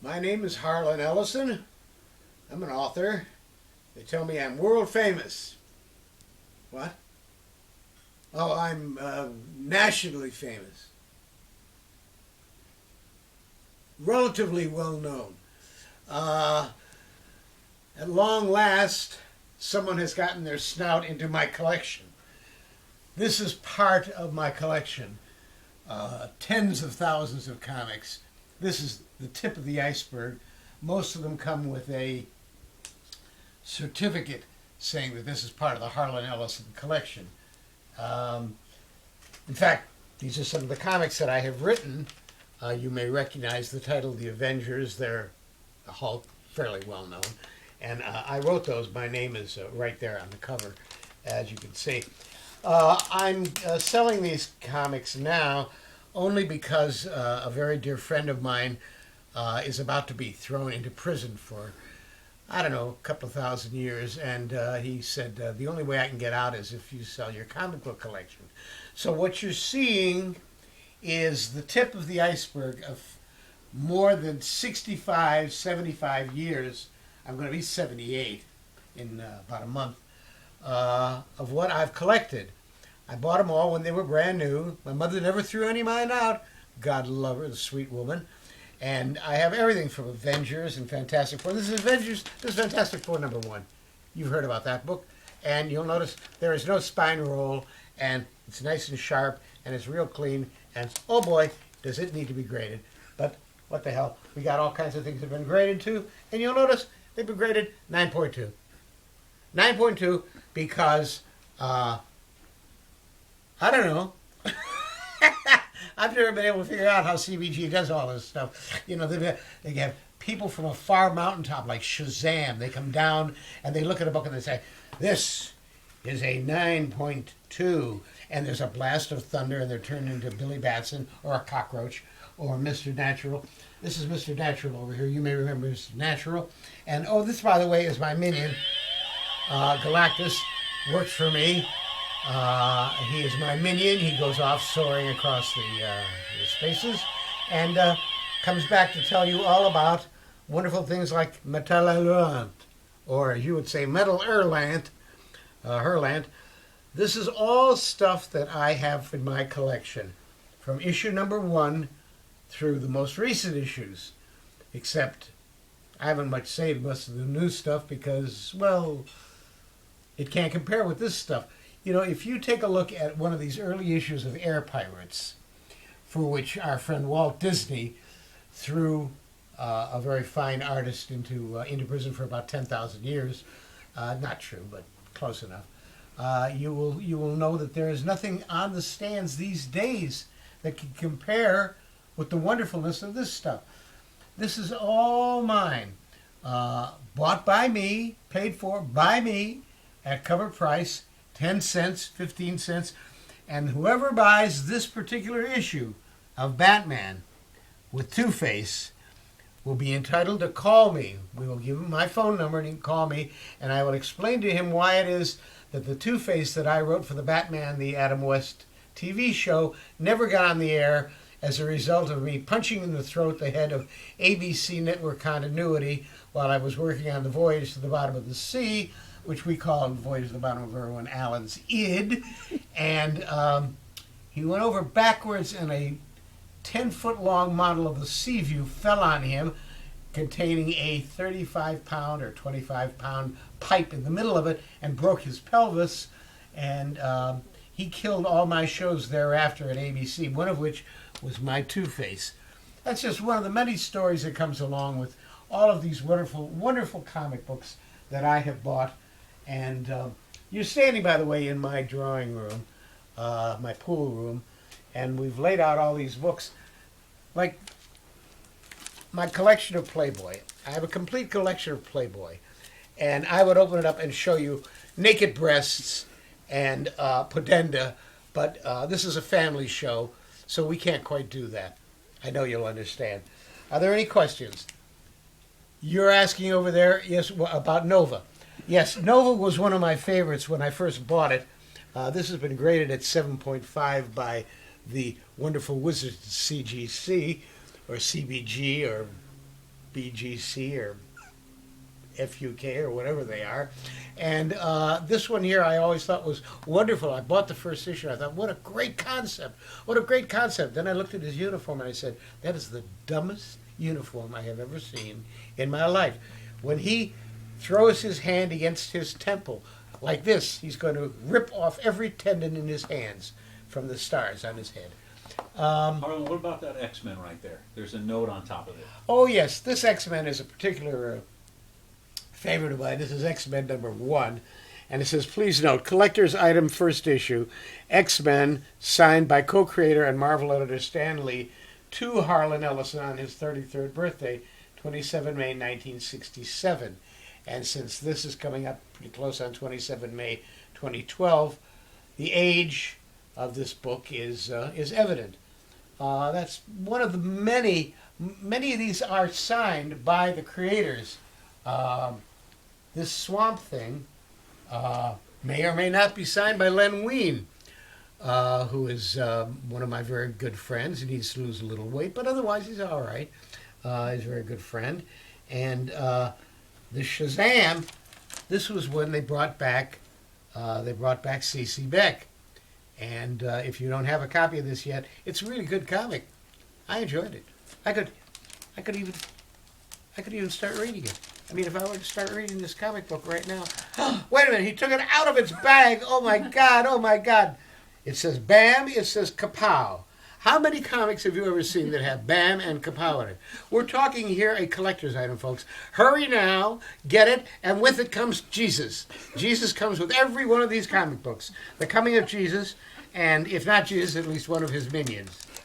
My name is Harlan Ellison. I'm an author. They tell me I'm world famous. What? Oh, I'm nationally famous. Relatively well known. At long last, someone has gotten their snout into my collection. This is part of my collection. Tens of thousands of comics. This is the tip of the iceberg. Most of them come with a certificate saying that this is part of the Harlan Ellison collection. In fact, these are some of the comics that I have written. You may recognize the title, The Avengers. They're the Hulk, fairly well known. And I wrote those. My name is right there on the cover, as you can see. I'm selling these comics now only because a very dear friend of mine is about to be thrown into prison for, I don't know, a couple of thousand years. And he said, the only way I can get out is if you sell your comic book collection. So what you're seeing is the tip of the iceberg of more than 65, 75 years. I'm going to be 78 in about a month, of what I've collected. I bought them all when they were brand new. My mother never threw any of mine out. God love her, the sweet woman. And I have everything from Avengers and Fantastic Four. This is Avengers, this is Fantastic Four #1. You've heard about that book. And you'll notice there is no spine roll, and it's nice and sharp, and it's real clean, and oh boy, does it need to be graded. But what the hell, we got all kinds of things that have been graded too, and you'll notice they've been graded 9.2. 9.2 because, I don't know. I've never been able to figure out how CBG does all this stuff. You know, they have people from a far mountaintop like Shazam. They come down and they look at a book and they say, this is a 9.2. And there's a blast of thunder and they're turned into Billy Batson or a cockroach or Mr. Natural. This is Mr. Natural over here. You may remember Mr. Natural. And oh, this, by the way, is my minion. Galactus works for me. He is my minion. He goes off soaring across the spaces and comes back to tell you all about wonderful things like Metal Hurlant, or as you would say, Metal Hurlant. This is all stuff that I have in my collection from issue #1 through the most recent issues, except I haven't much saved most of the new stuff because, well, it can't compare with this stuff. You know, if you take a look at one of these early issues of Air Pirates, for which our friend Walt Disney threw a very fine artist into prison for about 10,000 years, not true, but close enough, you will know that there is nothing on the stands these days that can compare with the wonderfulness of this stuff. This is all mine, bought by me, paid for by me at cover price, 10 cents, 15 cents, and whoever buys this particular issue of Batman with Two-Face will be entitled to call me. We will give him my phone number and he can call me, and I will explain to him why it is that the Two-Face that I wrote for the Batman, the Adam West TV show, never got on the air as a result of me punching in the throat the head of ABC network continuity while I was working on The Voyage to the Bottom of the Sea, which we call Voyage to the Bottom of Irwin Allen's id. And he went over backwards and a 10-foot-long model of the Seaview fell on him, containing a 35-pound or 25-pound pipe in the middle of it, and broke his pelvis. And he killed all my shows thereafter at ABC, one of which was my Two-Face. That's just one of the many stories that comes along with all of these wonderful, wonderful comic books that I have bought. And you're standing, by the way, in my drawing room, my pool room, and we've laid out all these books. Like my collection of Playboy. I have a complete collection of Playboy. And I would open it up and show you naked breasts and pudenda, but this is a family show, so we can't quite do that. I know you'll understand. Are there any questions? You're asking over there, yes, about Nova. Yes, Nova was one of my favorites when I first bought it. This has been graded at 7.5 by the wonderful wizards CGC, or CBG, or BGC or FUK or whatever they are. And this one here I always thought was wonderful. I bought the first issue. I thought, what a great concept. What a great concept. Then I looked at his uniform and I said, that is the dumbest uniform I have ever seen in my life. When he throws his hand against his temple like this, he's going to rip off every tendon in his hands from the stars on his head. Harlan, what about that X-Men right there? There's a note on top of it. Oh, yes. This X-Men is a particular favorite of mine. This is X-Men #1. And it says, please note, collector's item first issue, X-Men, signed by co-creator and Marvel editor Stan Lee to Harlan Ellison on his 33rd birthday, 27 May 1967. And since this is coming up pretty close on 27 May 2012, the age of this book is evident. That's one of the many of these are signed by the creators. This Swamp Thing may or may not be signed by Len Wein, who is one of my very good friends. He needs to lose a little weight, but otherwise he's all right. He's a very good friend. And the Shazam, this was when they brought back C.C. Beck. And if you don't have a copy of this yet, it's a really good comic. I enjoyed it. I could even start reading it. I mean, if I were to start reading this comic book right now, wait a minute, he took it out of its bag. Oh my God, oh my God. It says BAM, it says Kapow. How many comics have you ever seen that have BAM and Kapow in it? We're talking here a collector's item, folks. Hurry now, get it, and with it comes Jesus. Jesus comes with every one of these comic books. The coming of Jesus, and if not Jesus, at least one of his minions.